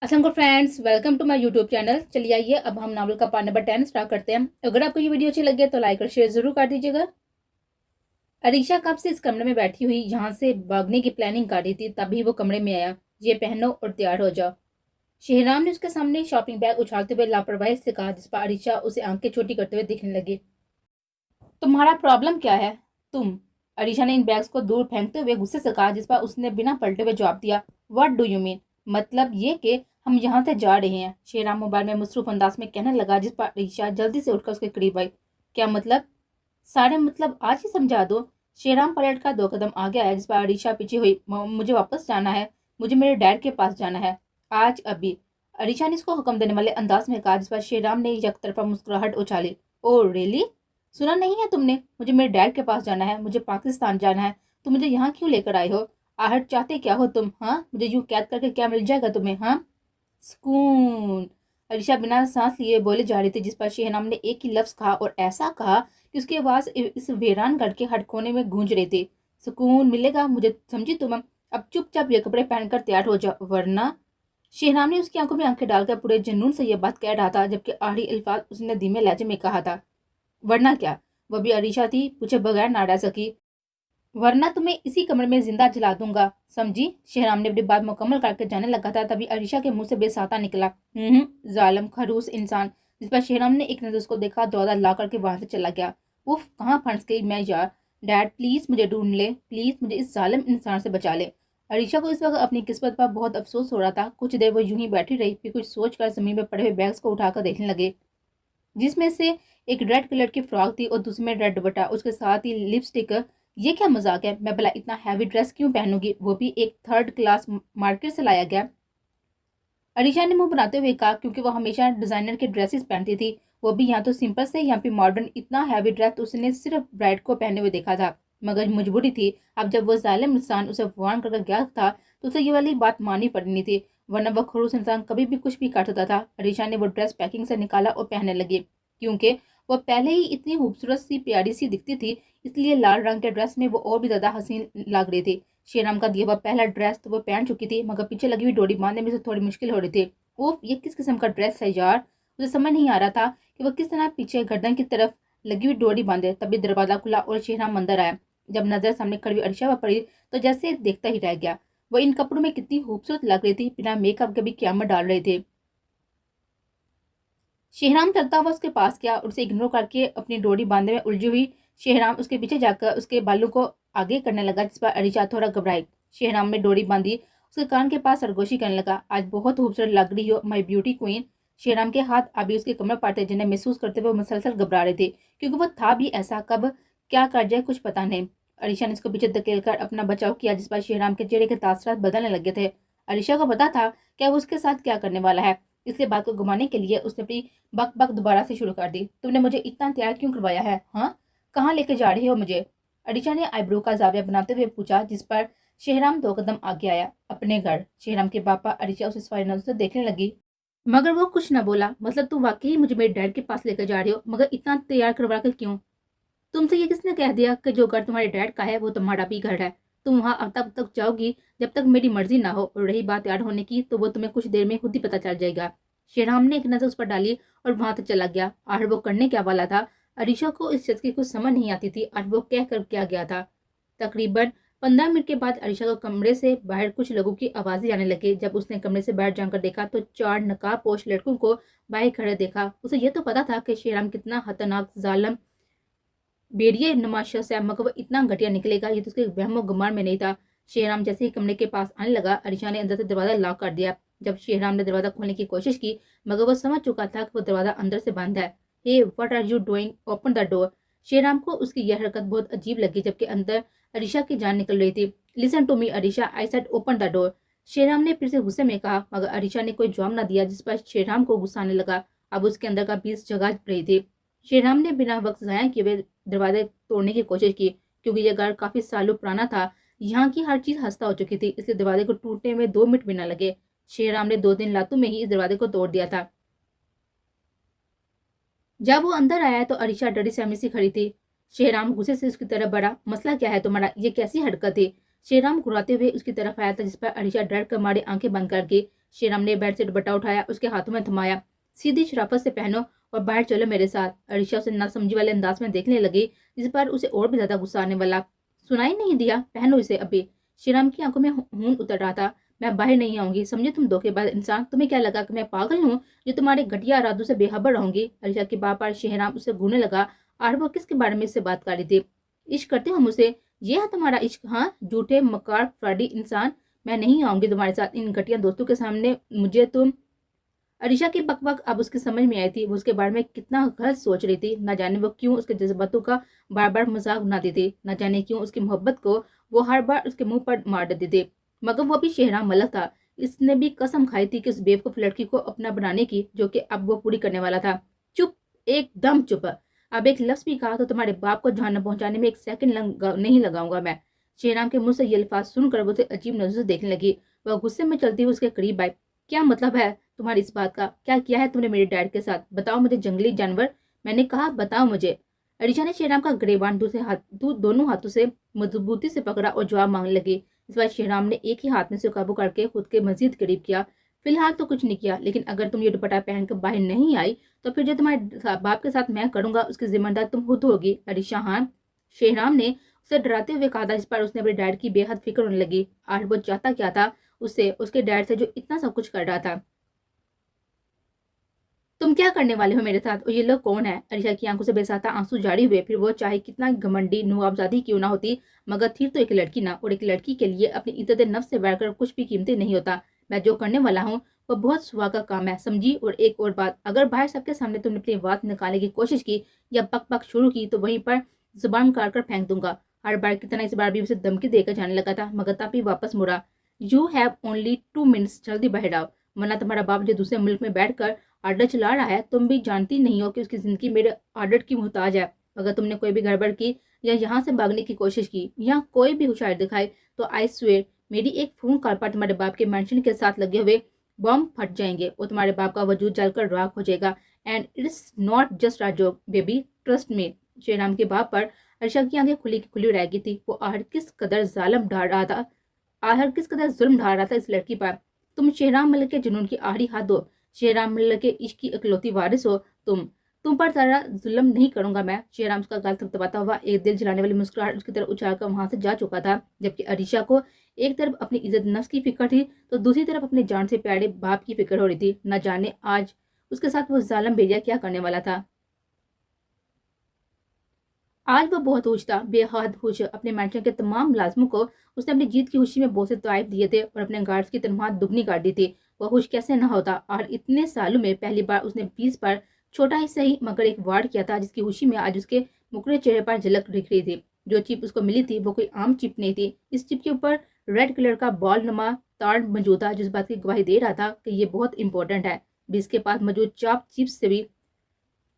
Aslam friends, welcome to my YouTube channel. चलिए आइए अब हम नावल का पार्ट नंबर 10 स्टार्ट करते हैं। अगर आपको ये वीडियो अच्छी लगे तो लाइक और शेयर जरूर कर दीजिएगा। अरीशा कब से इस कमरे में बैठी हुई यहाँ से भागने की प्लानिंग कर रही थी, तभी वो कमरे में आया। ये पहनो और तैयार हो जाओ। शेहराम ने उसके सामने शॉपिंग बैग उछालते हुए लापरवाही से कहा, जिस पर अरीशा उसे आंखें छोटी करते हुए दिखने लगी। तुम्हारा प्रॉब्लम क्या है? तुम अरीशा ने इन बैग्स को दूर फेंकते हुए गुस्से से कहा, जिस पर उसने बिना पलटे हुए जवाब दिया, व्हाट डू यू मीन? मतलब ये कि हम यहाँ से जा रहे हैं। शेराम मोबाइल में मसरूफ अंदाज में कहने लगा, जिस पर अरीशा जल्दी से उठकर उसके करीब आई। क्या मतलब? सारे मतलब आज ही समझा दो। शेराम पलट का 2 कदम आगे आया, जिस पर अरीशा पीछे हुई। मुझे वापस जाना है, मुझे मेरे डैड के पास जाना है, आज अभी। अरीशा ने इसको हुक्म देने वाले अंदाज में कहा, जिस पर शेराम ने एक तरफा मुस्कुराहट उछाली। Oh really? सुना नहीं है तुमने? मुझे मेरे डैड के पास जाना है, मुझे पाकिस्तान जाना है। तुम मुझे यहाँ क्यों लेकर आए हो? आहट चाहते क्या हो तुम? हाँ, मुझे यूं कैद करके क्या मिल जाएगा तुम्हें? हाँ, सुकून। अरीशा बिना सांस लिए बोले जा रही थी, जिस पर शहनाम ने एक ही लफ्ज कहा और ऐसा कहा कि उसकी आवाज इस वीरान गढ़ के हर कोने में गूंज रही थी। सुकून मिलेगा मुझे, समझी तुम? अब चुपचाप ये कपड़े पहनकर तैयार हो जाओ, वरना। शहनाम ने उसकी आंखों में आंखें डालकर पूरे जुनून से यह बात कह रहा था, जबकि आखिरी अल्फाज उसने धीमे लहजे में कहा था। वरना क्या? वह भी अरीशा थी, पूछे बगैर ना रह सकी। वरना तुम्हें इसी कमरे में जिंदा जला दूंगा, समझी? शहराम ने अपनी बात मुकम्मल करके जाने लगा था, तभी अरीशा के मुंह से बेसाता निकला, जालिम खरूस इंसान। जिस पर शहराम ने एक नजर उसको देखा, दौड़ा ला करके वहां से चला गया। उफ, कहाँ फंस गई मैं यार। डैड प्लीज मुझे ढूंढ ले, प्लीज मुझे इस जालिम इंसान से बचा ले। अरीशा को इस वक्त अपनी किस्मत पर बहुत अफसोस हो रहा था। कुछ देर वो यूं ही बैठी रही, फिर कुछ सोच कर जमीन में पड़े हुए बैग्स को उठाकर देखने लगे, जिसमें से एक रेड कलर की फ्रॉक थी और दूसरे में रेड दुपट्टा, उसके साथ ही लिपस्टिक। ये क्या मजाक है? मैं भला इतना हैवी ड्रेस क्यों पहनूंगी, वो भी एक थर्ड क्लास मार्केट से लाया गया। अरीशा ने मुंह बनाते हुए कहा, क्योंकि वो हमेशा डिजाइनर के ड्रेसेस पहनती थी, वो भी यहाँ तो सिंपल से, यहाँ पे मॉडर्न। इतना हैवी ड्रेस तो उसने सिर्फ ब्राइड को पहने हुए देखा था, मगर मजबूरी थी। अब जब वो जालिम इंसान उसे वार्न करके गया था, तो उसे ये वाली बात माननी पड़नी थी, वरना वह खड़ूस इंसान कभी भी कुछ भी कर सकता था। अरीशा ने वो ड्रेस पैकिंग से निकाला और पहनने लगी, क्योंकि वो पहले ही इतनी खूबसूरत सी प्यारी सी दिखती थी, इसलिए लाल रंग के ड्रेस में वो और भी ज्यादा हसीन लग रही थी। शेराम का दिया हुआ पहला ड्रेस तो वो पहन चुकी थी, मगर पीछे लगी हुई डोरी बांधने में से थोड़ी मुश्किल हो रही थी। उफ, ये किस किस्म का ड्रेस है यार। उसे समझ नहीं आ रहा था कि वह किस तरह पीछे गर्दन की तरफ लगी हुई डोरी बांधे। तभी दरवाजा खुला और शेहराम अंदर आया। जब नजर सामने खड़ी हुई अरीशा पर पड़ी, तो जैसे देखता ही रह गया। वह इन कपड़ों में कितनी खूबसूरत लग रही थी, बिना मेकअप के भी क्यामत डाल रहे थे। शेहराम चलता हुआ उसके पास गया और उसे इग्नोर करके अपनी डोरी बांधने में उलझी हुई शेहराम उसके पीछे जाकर उसके बालों को आगे करने लगा, जिस पर अरीशा थोड़ा घबराई। शेहराम ने डोरी बांधी, उसके कान के पास सरगोशी करने लगा। आज बहुत खूबसूरत लग रही हो माई ब्यूटी क्वीन। शेहराम के हाथ अभी उसके कमर पर थे, जिन्हें महसूस करते हुए मुसलसल घबरा रहे थे, क्योंकि वो था भी ऐसा, कब क्या कर जाए कुछ पता नहीं। अरीशा ने उसको पीछे धकेल कर अपना बचाव किया, जिस पर शेहराम के चेहरे के तासरात बदलने लगे थे। अरीशा को पता था क्या वो उसके साथ क्या करने वाला है, इसलिए बात को घुमाने के लिए उसने अपनी बक बक दोबारा से शुरू कर दी। तुमने मुझे इतना तैयार क्यों करवाया है? हाँ, कहाँ लेके जा रही हो मुझे? अरीशा ने आईब्रो का जाविया बनाते हुए पूछा, जिस पर शेहराम 2 कदम आगे आया। अपने घर। शेहराम के पापा। अरीशा उसे सवाल नजर से देखने लगी, मगर वो कुछ न बोला। मतलब तुम वाकई मुझे मेरे डैड के पास लेकर जा रही हो, मगर इतना तैयार करवा कर क्यों? तुमसे ये किसने कह दिया कि जो घर तुम्हारे डैड का है वो तुम्हारा भी घर है? तुम वहां अब तक जाओगी जब तक मेरी मर्जी ना हो, और रही बात तैयार होने की, तो वो तुम्हें कुछ देर में खुद ही पता चल जाएगा। शेरहाम ने एक नजर उस पर डाली और वहां तक चला गया। आखिर वो करने क्या वाला था? अरीशा को इस चीज की कुछ समझ नहीं आती थी, और वो कह कर क्या गया था। तकरीबन 15 मिनट के बाद अरीशा को कमरे से बाहर कुछ लोगों की आवाजें आने लगी। जब उसने कमरे से बाहर जाकर देखा, तो 4 नकाबपोश लड़कों को बाहर खड़े देखा। उसे यह तो पता था कि शेराम कितना खतरनाक जालिम बेरिए नुमा शख्स है, मगर वो इतना घटिया निकलेगा, ये तो उसके वहमो गुमान में नहीं था। शेहराम जैसे ही कमरे के पास आने लगा, अरीशा ने अंदर से दरवाजा लॉक कर दिया। जब शेहराम ने दरवाजा खोलने की कोशिश की, मगर वो समझ चुका था कि वो दरवाजा अंदर से बंद है। Hey what are you doing, open the door. Shehram को उसकी यह हरकत बहुत अजीब लगी, जबकि अंदर अरीशा की जान निकल रही थी। Listen to me Arisha, I said open the door. Shehram ने फिर से गुस्से में कहा, मगर अरीशा ने कोई जवाब न दिया, जिस पर शेहराम को गुस्सा आने लगा। अब उसके अंदर का बीस जगह रही थी। शेहराम ने बिना वक्त जाया किए हुए दरवाजे तोड़ने की कोशिश की, क्योंकि यह घर काफी सालों पुराना था। यहाँ की हर चीज हस्ता हो चुकी थी, इसलिए दरवाजे को टूटने में 2 मिनट भी न लगे। शेहराम ने 2 दिन लातों में ही इस दरवाजे को तोड़ दिया था। जब वो अंदर आया तो अरीशा डरी सहमी सी खड़ी थी। शेहराम गुस्से से उसकी तरफ बढ़ा। मसला क्या है तुम्हारा? ये कैसी हरकत थी? शेहराम घुराते हुए उसकी तरफ आया था, जिस पर अरीशा डर कर मारी आंखें बंद कर गई। श्रीराम ने बेड से दुपट्टा उठाया, उसके हाथों में थमाया। सीधी शराफत से पहनो और बाहर चलो मेरे साथ। अरीशा उसे नासमझी वाले अंदाज में देखने लगी, जिस पर उसे और भी ज्यादा गुस्सा आने वाला। सुनाई नहीं दिया? पहनो इसे अभी। श्रीराम की आंखों में खून उतर रहा था। मैं बाहर नहीं आऊंगी, समझे तुम धोखेबाज इंसान। तुम्हें क्या लगा कि मैं पागल हूँ जो तुम्हारे घटिया इरादों से बेखबर रहूंगी? अरीशा की बात पर श्रीराम उसे घूरने लगा। और वो किसके बारे में इससे बात कर रही थी? इश्क करते हो मुझसे? ये है तुम्हारा इश्क? हाँ, झूठे मकार फ्रॉडी इंसान। मैं नहीं आऊंगी तुम्हारे साथ इन घटिया दोस्तों के सामने। मुझे तुम। अरीशा की बकबक अब उसकी समझ में आई थी। वो उसके बारे में कितना गलत सोच रही थी। न जाने वो क्यों उसके जज्बातों का बार बार मजाक बनाती थी, न जाने क्यों उसकी मोहब्बत को वो हर बार उसके मुंह पर मार देती थी। मगर वो भी शेहराम मलक था। इसने भी कसम खाई थी कि उस बेवकूफ लड़की को अपना बनाने की, जो कि अब वो पूरी करने वाला था। चुप, एकदम चुप। अब एक लफ्ज भी कहा तो तुम्हारे बाप को जहां पहुंचाने में एक सेकंड नहीं लगाऊंगा मैं। शेहराम के मुंह से ये अल्फाज सुनकर वो उसे अजीब नजर से देखने लगी। वह गुस्से में चलती हुई उसके करीब आई। क्या मतलब है तुम्हारी इस बात का? क्या किया है तुमने मेरे डैड के साथ? बताओ मुझे जंगली जानवर। मैंने कहा बताओ मुझे। अरीशा ने शेहराम का ग्रेबान दोनों हाथों से मजबूती से पकड़ा और जवाब मांगने लगी। इस बार शेहराम ने एक ही हाथ में से काबू करके खुद के मजीद करीब किया। फिलहाल तो कुछ नहीं किया, लेकिन अगर तुम ये दुपट्टा पहनकर बाहर नहीं आई तो फिर जो तुम्हारे बाप के साथ मैं करूंगा उसकी जिम्मेदार तुम खुद होगी। अरीशा हाँ। शेहराम ने उसे डराते हुए कहा था, जिस पर उसने अपने डैड की बेहद फिक्र होने लगी। आज वो चाहता क्या था उससे, उसके डैड से जो इतना सब कुछ कर रहा था। तुम क्या करने वाले हो मेरे साथ? और ये लोग कौन है? अरीशा की आंखों से बेसाता आंसू जारी हुए। फिर वो चाहे कितना घमंडी नवाबजादी क्यों ना होती, मगर थी तो एक लड़की ना, और एक लड़की के लिए अपनी इज्जत नफ्स से बढ़कर कुछ भी कीमती नहीं होता। मैं जो करने वाला हूँ वो बहुत सुहा का काम है, समझी? और एक और बात, अगर बाहर सबके सामने तुमने अपनी बात निकालने की कोशिश की या बक बक शुरू की तो वहीं पर जुबान काट कर फेंक दूंगा। हर बार की तरह इस बार भी उसे धमकी देकर जाने लगा था, मगर तब भी वापस मुड़ा। यू हैव ओनली 2 मिनट्स, जल्दी बाहर आओ, वरना तुम्हारा बाप जो दूसरे मुल्क में बैठकर आर्डर चला रहा है, तुम भी जानती नहीं हो कि उसकी जिंदगी मेरे आर्डर की मोहताज है। अगर तुमने कोई भी गड़बड़ की या यहाँ से भागने की कोशिश की या कोई भी होशियारी दिखाई तो आई स्वेयर मेरी एक फोन कॉल पर तुम्हारे बाप के मेंशन के साथ लगे हुए बॉम्ब फट जाएंगे और तुम्हारे बाप का वजूद जलकर राख हो जाएगा। And it's not just a joke baby, trust me. Shriram के बाप पर अर्षा की आंखें खुली की खुली रह गई थी। वो आहर किस कदर जुल्म ढा रहा था, इस लड़की पर। तुम शेहराम मलिक के जुनून की आहरी हद हो। शेहराम मलिक के इश्क की इकलौती वारिस हो तुम पर तारा जुल्म नहीं करूंगा मैं। शेहराम उसका गाल थपथपाता हुआ एक दिल जलाने वाली मुस्कुराहट उसकी तरफ उछालकर वहां से जा चुका था। जबकि अरीशा को एक तरफ अपनी इज्जत नफ्स की फिक्र थी तो दूसरी तरफ अपने जान से प्यारे बाप की फिक्र हो रही थी। न जाने आज उसके साथ वो जालिम भेड़िया क्या करने वाला था। आज वो बहुत खुश था, बेहद खुश। अपने मेंशन के तमाम मुलाजमों को उसने अपनी जीत की खुशी में बहुत से तोहफे दिए थे और अपने गार्ड्स की तनख्वाह दुगनी कर दी थी। वह खुश कैसे न होता। और इतने सालों में पहली बार उसने 20 पर छोटा ही सही मगर एक वार्ड किया था, जिसकी खुशी में आज उसके मुकरे चेहरे पर झलक दिख रही थी। जो चिप उसको मिली थी वो कोई आम चिप नहीं थी। इस चिप के ऊपर रेड कलर का बॉल नुमा तार मौजूद था, जिस बात की गवाही दे रहा था कि ये बहुत इंपॉर्टेंट है। बीस के पास मौजूद चाप चिप्स से भी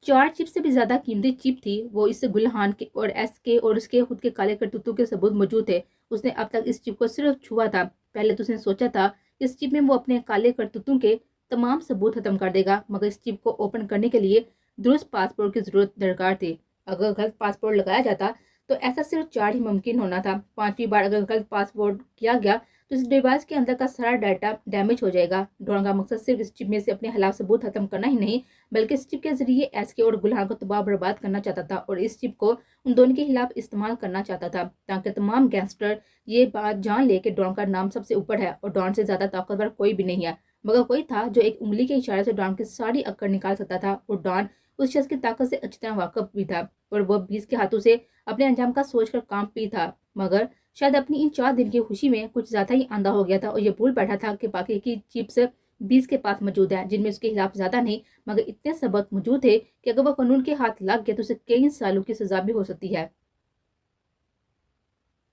4 चिप से भी ज्यादा कीमती चिप थी। वो इस गुलहान के और एस के और उसके खुद के काले करतूतों के सबूत मौजूद थे। उसने अब तक इस चिप को सिर्फ छुआ था। पहले तो उसने सोचा था इस चिप में वो अपने काले करतूतों के तमाम सबूत खत्म कर देगा, मगर इस चिप को ओपन करने के लिए दुरुस्त पासपोर्ट की जरूरत दरकार थी। अगर गलत पासपोर्ट लगाया जाता तो ऐसा सिर्फ 4 ही मुमकिन होना था। 5वीं बार अगर गलत पासपोर्ट किया गया तो इस डिवाइस के अंदर का सारा डाटा डैमेज हो जाएगा। ड्रोन का मकसद सिर्फ इस चिप में से अपने हलाफ सबूत खत्म करना ही नहीं, बल्कि इस चिप के जरिए एसके और गुलहान को तबाह बर्बाद करना चाहता था और इस चिप को उन दोनों के खिलाफ इस्तेमाल करना चाहता था, ताकि तमाम गैंगस्टर ये बात जान ले कि डॉन का नाम सबसे ऊपर है और डॉन से ज्यादा ताकतवर कोई भी नहीं है। मगर कोई था जो एक उंगली के इशारे से डॉन की सारी अक्कड़ निकाल सकता था और डॉन उस शख्स की ताकत से अच्छी तरह वाकिफ भी था और वह 20 के हाथों से अपने अंजाम का सोचकर काम भी था। मगर शायद अपनी इन 4 दिन की खुशी में कुछ ज्यादा ही आंधा हो गया था और ये भूल बैठा था कि बाकी की चिप्स 20 के पास मौजूद है, जिनमें उसके खिलाफ ज्यादा नहीं मगर इतने सबक मौजूद थे कि अगर वह कानून के हाथ लग गया तो उसे कई सालों की सजा भी हो सकती है।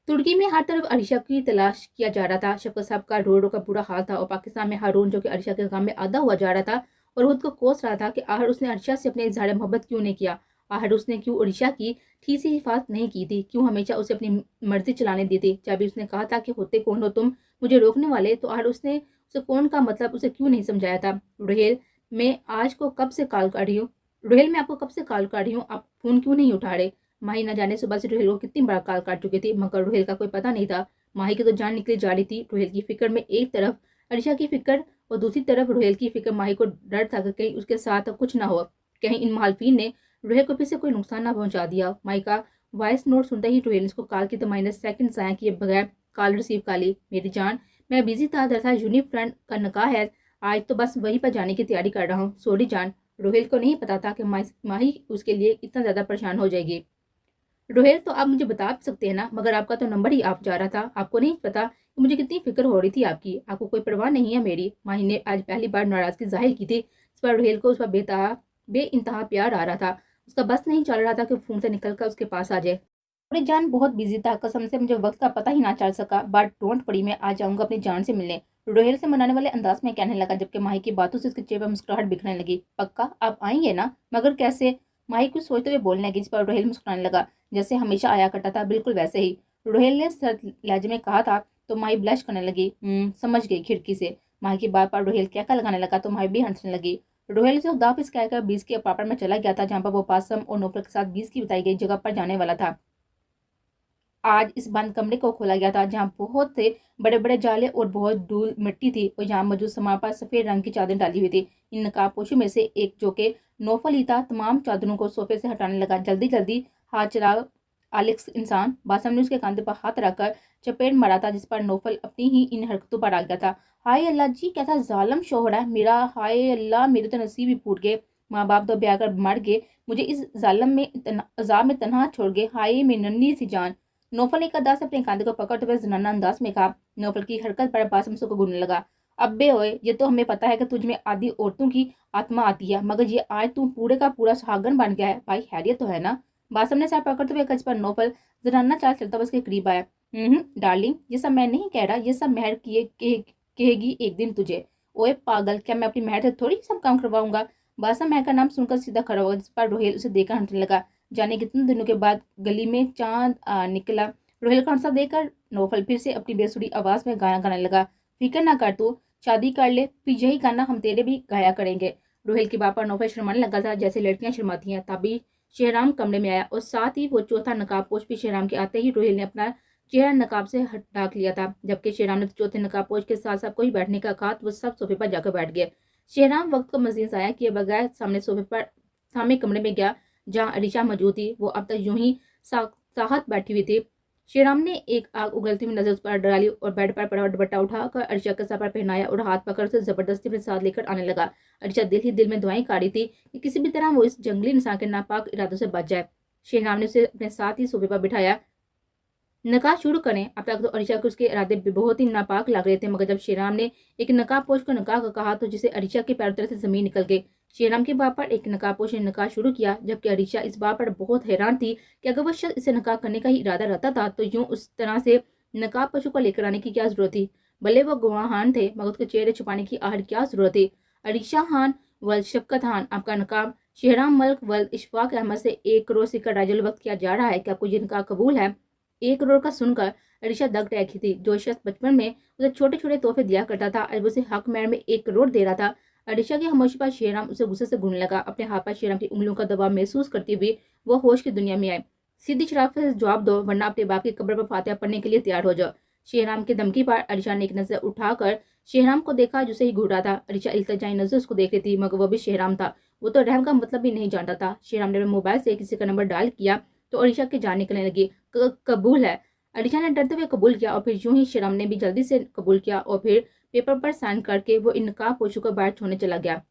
तुर्की में हर तरफ अरीशा की तलाश किया जा रहा था। शफकत साहब का रो रो का बुरा हाल था और पाकिस्तान में हारून, जो कि अरीशा के गम में आधा हुआ जा रहा था और खुद को कोस रहा था कि आखिर उसने अरीशा से अपने इजहार मोहब्बत क्यों नहीं किया। आखिर उसने क्यों अरीशा की ठीक से हिफाजत नहीं की थी, क्यों हमेशा उसे अपनी मर्जी चलाने दी थी। जब भी उसने कहा था कि होते कौन हो तुम मुझे रोकने वाले, तो आखिर उसने उसे कौन का मतलब उसे क्यों नहीं समझाया था। रोहेल, मैं आज को कब से कॉल कर रही हूँ रोहेल मैं आपको कब से कॉल कर रही हूँ, आप फोन क्यों नहीं उठा रहे। माही न जाने सुबह से रोहेल को कितनी बार कॉल कर चुकी थी, मगर रोहेल का कोई पता नहीं था। माही की तो जान निकली जा रही थी। रोहेल की फिक्र में एक तरफ अरीशा की फिक्र और दूसरी तरफ रोहेल की फिक्र माही को डर था कि कहीं उसके साथ कुछ ना हो, कहीं इन मुखालिफिन ने रोहेल को फिर से कोई नुकसान ना पहुंचा दिया। माही का वॉइस नोट सुनते ही रोहेल उसको कॉल की तो माही ने सेकंड ज़ाया किए बगैर कॉल रिसीव कर ली। मेरी जान, मैं बिजी था, दरअसल यूनी फ्रेंड का निकाह है आज, तो बस वहीं पर जाने की तैयारी कर रहा हूँ। सॉरी जान। रोहेल को नहीं पता था कि माही उसके लिए इतना ज़्यादा परेशान हो जाएगी। रोहेल, तो आप मुझे बता सकते हैं ना, मगर आपका तो नंबर ही आप जा रहा था, आपको नहीं पता कि मुझे कितनी फिक्र हो रही थी आपकी, आपको कोई परवाह नहीं है मेरी। माही ने आज पहली बार नाराजगी जाहिर की थी। इस पर रोहेल को उस पर बेइंतहा प्यार आ रहा था। उसका बस नहीं चल रहा था कि फोन से निकल कर उसके पास आ जाए। अपनी जान, बहुत बिजी था, कसम से मुझे वक्त का पता ही ना चल सका, बट डोंट वरी, मैं आ जाऊंगा अपनी जान से मिलने। रोहेल से मनाने वाले अंदाज में कहने लगा, जबकि माही की बातों से उसके चेहरे पर मुस्कुराहट बिखरने लगी। पक्का आप आएंगे ना? मगर कैसे? माही कुछ सोचते हुए बोलने लगी, जिस पर रोहेल मुस्कुराने लगा, जैसे हमेशा आया करता था, बिल्कुल वैसे ही। रोहेल ने सर्द लहजे में कहा था तो माही ब्लश करने लगी। समझ गई खिड़की से। माही की बात पर रोहेल क्या लगाने लगा तो माही भी हंसने लगी। रोहेल से खुदाफिज कहकर बीस के अपार्टमेंट में चला गया था, जहाँ पर वो पासम और नौफल के साथ बीस की बताई गई जगह पर जाने वाला था। आज इस बंद कमरे को खोला गया था, जहाँ बहुत से बड़े बड़े जाले और बहुत धूल मिट्टी थी, और जहाँ मौजूद सामान पर सफेद रंग की चादर डाली हुई थी। इन नकाबपोशों में से एक, जो कि नौफल ही था, तमाम चादरों को सोफे से हटाने लगा। जल्दी जल्दी हाथ चला आलिक्स इंसान। बासम ने उसके कंधे पर हाथ रखकर चपेट मारा था, जिस पर नौफल अपनी ही इन हरकतों पर आ गया था। हाय अल्लाह जी, कैसा जालिम शोहर है मेरा! हाय अल्लाह, मेरे तो नसीब ही फूट गए। माँ बाप तो ब्याह कर मर गए, मुझे इस जालिम में अजाब में तनहा छोड़ गए। हाय मेरी नन्ही सी जान। नौफल ने कदा से अपने कांधे को पकड़ते हुए जनाना अंदाज में कहा। नौफल की हरकत पर बासम को घूरने लगा। अब्बे ओए, ये तो हमें पता है कि तुझ में आदि औरतों की आत्मा आती है, मगर ये आज तू पूरे का पूरा सुहागन बन गया है। भाई हैरियत तो है ना? बासम ने सर पकड़ते हुए कच पर नौफल जनाना चाल चलता हुआ उसके करीब आया। डार्लिंग, ये सब मैं नहीं कह रहा, ये सब मेहर कहेगी एक दिन तुझे। ओए पागल, क्या मैं अपनी मेहर से थोड़ी सब काम करवाऊंगा? बासम महर का नाम सुनकर सीधा खड़ा हुआ, जिस पर रोहेल उसे देखकर हंसने लगा। जाने कितने दिनों के बाद गली में चांद निकला। रोहेल का हंसा देखकर नौफल फिर से अपनी बेसुरी आवाज में गाना गाने लगा। फिक्र ना कर तू, शादी कर ले, फिर यही गाना हम तेरे भी गाया करेंगे। रोहेल के बाप पर नौफल शर्माने लगा था, जैसे लड़कियां शर्माती हैं। तभी शेहराम कमरे में आया और साथ ही वो चौथा नकाबपोश भी शेहराम के आते ही रोहेल ने अपना चेहरा नकाब से ढाक लिया था। जबकि शेहराम ने चौथे नकाबपोश के साथ सबको ही बैठने का कहा, वो सब सोफे पर जाकर बैठ गए। शेहराम वक्त को मजीद जाया किए बगैर सामने कमरे में गया, जहाँ अरीशा मौजूद थी। वो अब तक यूं ही साहत बैठी हुई थी। शेराम ने एक आग उगलती हुई नजर उस पर डाली और बेड पर पड़ा दुपट्टा उठाकर अरीशा के सर पर पहनाया और हाथ पकड़ से जबरदस्ती अपने साथ लेकर आने लगा। अरीशा दिल ही दिल में दुआएं कर रही थी कि किसी भी तरह वो इस जंगली इंसान के नापाक इरादों से बच जाए। शेहराम ने उसे अपने साथ ही सोफे पर बिठाया। नकाह शुरू करें। अब तक तो अरीशा को उसके इरादे बहुत ही नापाक लग रहे थे, मगर जब शेराम ने एक नकाबपोश को नकाह का कहा तो जिसे अरीशा के पैरों तरह से जमीन निकल गई। शेराम के बाप पर एक नकाबपोश ने नकाह शुरू किया, जबकि अरीशा इस बात पर बहुत हैरान थी कि अगर वह शख्स इसे नकाह करने का ही इरादा रखता था तो यूं उस तरह से नकाबपोशों को लेकर आने की क्या जरूरत थी? भले वो गवाहान थे, मगर उसके चेहरे छुपाने की आहट क्या जरूरत थी? अरीशा खान वल शफकत खान, आपका नकाब शेहराम मल्क वल इशफाक अहमद से 1 करोड़ सिक्का राजुल वक्त किया जा रहा है, क्या आपको ये नकाह कबूल है? 1 करोड़ का सुनकर अरीशा दग रही थी। जो शख्स बचपन में उसे छोटे छोटे तोहफे दिया करता था, आज उसे हक मैर में 1 करोड़ दे रहा था। अरीशा की खामोशी पर शेराम उसे गुस्से से घूरने लगा। अपने हाथ पर शेराम की उंगलियों का दबाव महसूस करती हुई वो होश की दुनिया में आए। सीधी शराफत से जवाब दो, वरना अपने बाप की कब्र पर फातिहा पढ़ने के लिए तैयार हो जाओ। शेहराम की धमकी पर अरीशा ने एक नजर उठाकर शेहराम को देखा, जिसे ही घूर रहा था। अरीशा इल्तजाई नजर उसको देख रही थी, मगर वो भी शेहराम था। वो तो रहम का मतलब भी नहीं जानता था। शेहराम ने मोबाइल से किसी का नंबर डायल किया तो अरीशा की जान निकलने लगी। कबूल है। अलीशा ने डरते हुए कबूल किया और फिर यूं ही शेराम ने भी जल्दी से कबूल किया और फिर पेपर पर साइन करके वो इन नकाबपोशों को बाहर छोड़ने चला गया।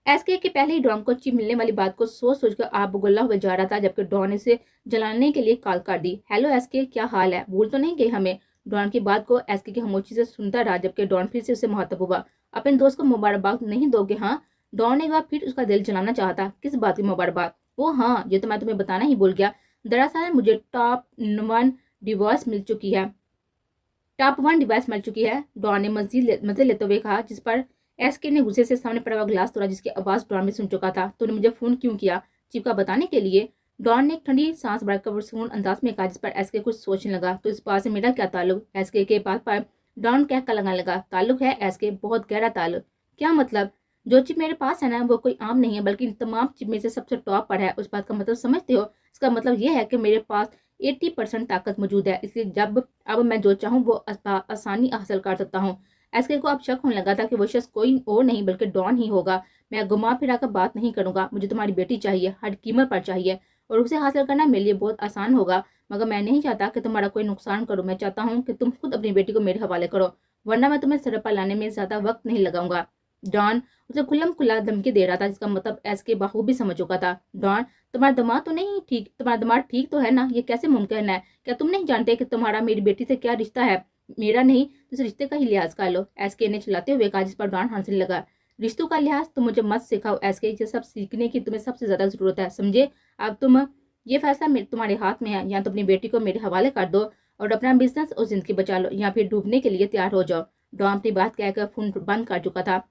एसके के पहले ही डॉन को चिप मिलने वाली बात को सोच सोचकर आप बुगुल्ला हुए जा रहा था, जबकि डॉन ने इसे जलाने के लिए कॉल कर दी। हेलो एसके, क्या हाल है? भूल तो नहीं गए हमें? डॉन की बात को एसके की खामोशी से सुनता रहा, जबकि डॉन फिर से उसे मुखातब हुआ। अपने दोस्त को मुबारकबाद नहीं दोगे? हाँ। डॉन एक बार फिर उसका दिल जलाना चाहता। किस बात की मुबारकबाद? वो हाँ, ये तो मैं तुम्हें बताना ही भूल गया। दरअसल मुझे टॉप वन डिवाइस मिल चुकी है। डॉन ने मजे लेते हुए कहा, जिस पर एसके ने गुस्से से सामने पड़ा हुआ गिलास तोड़ा, जिसकी आवाज डॉन में सुन चुका था। तूने मुझे फोन क्यों किया? चिपका बताने के लिए? डॉन ने एक ठंडी सांस भरकर सुकून अंदाज में कहा, जिस पर एसके कुछ सोचने लगा। तो इस बात से मेरा क्या ताल्लुक? एसके के बात पर डॉन कह कर लगाने लगा। ताल्लुक है एसके, बहुत गहरा ताल्लुक। क्या मतलब? जो चिप मेरे पास है ना, वो कोई आम नहीं है, बल्कि इन तमाम चिप में से सबसे टॉप पर है। उस बात का मतलब समझते हो? इसका मतलब यह है कि मेरे पास 80% ताकत मौजूद है, इसलिए अब मैं जो चाहूँ वो आसानी हासिल कर सकता हूँ। एसके को अब शक होने लगा था कि वो शख्स कोई और नहीं बल्कि डॉन ही होगा। मैं घुमा फिरा कर बात नहीं करूंगा, मुझे तुम्हारी बेटी चाहिए, हर कीमत पर चाहिए, और उसे हासिल करना मेरे लिए बहुत आसान होगा। मगर मैं नहीं चाहता कि तुम्हारा कोई नुकसान करूँ, मैं चाहता हूँ कि तुम खुद अपनी बेटी को मेरे हवाले करो, वरना मैं तुम्हें सर पर लाने में ज्यादा वक्त नहीं लगाऊंगा। डॉन उसे खुल्लम खुल्ला धमकी दे रहा था, जिसका मतलब एसके बखूबी समझ चुका था। डॉन, तुम्हारा दिमाग ठीक तो है ना? ये कैसे मुमकिन है? क्या तुम नहीं जानते कि तुम्हारा मेरी बेटी से क्या रिश्ता है? मेरा नहीं, तो इस रिश्ते का ही लिहाज कर लो, एसके ने चिल्लाते हुए कहा, जिस पर डॉन हंसने लगा। रिश्तों का लिहाज तुम मुझे मत सिखाओ एसके, ये सब सीखने की तुम्हें सबसे ज्यादा जरूरत है, समझे? अब ये फैसला तुम्हारे हाथ में है, या तो अपनी बेटी को मेरे हवाले कर दो और अपना बिजनेस और जिंदगी बचा लो, या फिर डूबने के लिए तैयार हो जाओ। डॉन अपनी बात कहकर फोन बंद कर चुका था।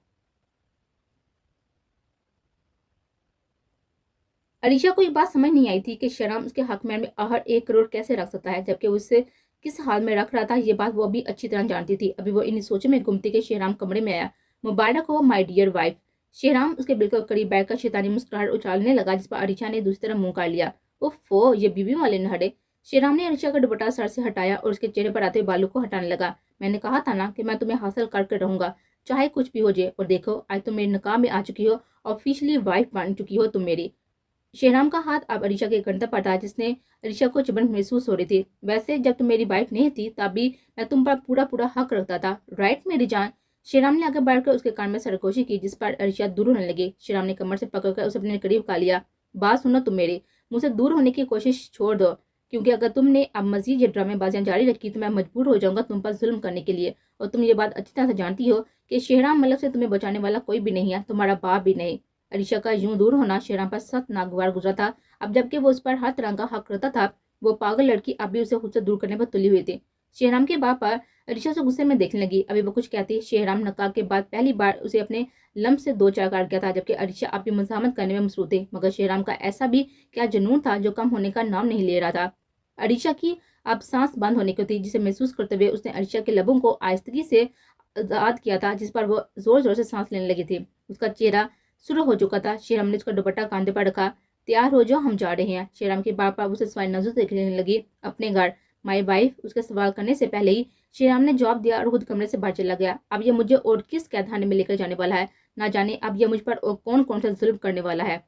अलीशा को ये बात समझ नहीं आई थी कि शेहराम उसके हक में आहर 1 करोड़ कैसे रख सकता है, जबकि उससे किस हाल में रख रहा था ये बात वो अभी अच्छी तरह जानती थी। अभी वो इन सोचों में घूमती कि शेहराम कमरे में आया। मुबारक हो माय डियर वाइफ। शेहराम उसके बिल्कुल करीब बैठकर शैतानी मुस्कुराहट उछालने लगा, जिस पर अरीशा ने दूसरी तरफ मुंह कर लिया। ओफो, ये बीवी वाले न हटे। शेहराम ने अरीशा का दुपट्टा सर से हटाया और उसके चेहरे पर आते हुए बालों को हटाने लगा। मैंने कहा था ना कि मैं तुम्हें हासिल करके रहूंगा, चाहे कुछ भी हो जाए। और देखो, आज तुम मेरे निकाह में आ चुकी हो, ऑफिशियली वाइफ बन चुकी हो तुम मेरी। शेहराम का हाथ अब अरीशा के कंधे पर था, जिसने अरीशा को चिबन महसूस हो रही थी। वैसे जब तुम मेरी वाइफ नहीं थी तब भी मैं तुम पर पूरा पूरा हक रखता था, राइट मेरी जान? शेहराम ने आगे बढ़कर उसके कान में सरगोशी की, जिस पर अरीशा दूर होने लगी। शेहराम ने कमर से पकड़कर उसे अपने करीब का लिया। बात सुनो तुम मेरी, मुझसे दूर होने की कोशिश छोड़ दो, क्योंकि अगर तुमने अब मजीद ये ड्रामेबाजियां जारी रखी तो मैं मजबूर हो जाऊंगा तुम पर जुल्म करने के लिए। और तुम ये बात अच्छी तरह से जानती हो कि शेहराम मलक से तुम्हें बचाने वाला कोई भी नहीं है, तुम्हारा बाप भी नहीं। अलीशा का यूं दूर होना शेहराम पर सख्त नागवार गुजरा था। अब जबकि वो उस पर हर तरह का हक करता था, वो पागल लड़की अब भी उसे खुद से दूर करने पर तुली हुई थी। शेहराम के बाप पर अलीशा से गुस्से में देखने लगी। अभी वो कुछ कहती, शेहराम नकाब के बाद पहली बार उसे अपने लम्ब से 2 4 काट गया था, जबकि अलीशा अब भी मजामत करने में मसरूफ थी। मगर शेहराम का ऐसा भी क्या जुनून था जो कम होने का नाम नहीं ले रहा था। अलीशा की अब सांस बंद होने को थी, जिसे महसूस करते हुए उसने अलीशा के लबों को आहिस्तगी से आजाद किया था, जिस पर वो जोर जोर से सांस लेने लगी थी। उसका चेहरा शुरू हो चुका था। शेहराम ने उसका दुपट्टा कांधे पर रखा। तैयार हो जाओ, हम जा रहे हैं। शेहराम के बाप उसे सवाई नजर देखने लगी। अपने घर, माई वाइफ। उसके सवाल करने से पहले ही शेहराम ने जवाब दिया और खुद कमरे से बाहर चला गया। अब ये मुझे और किस कैदखाने में लेकर जाने वाला है, ना जाने अब ये मुझ पर और कौन कौन सा जुल्म करने वाला है।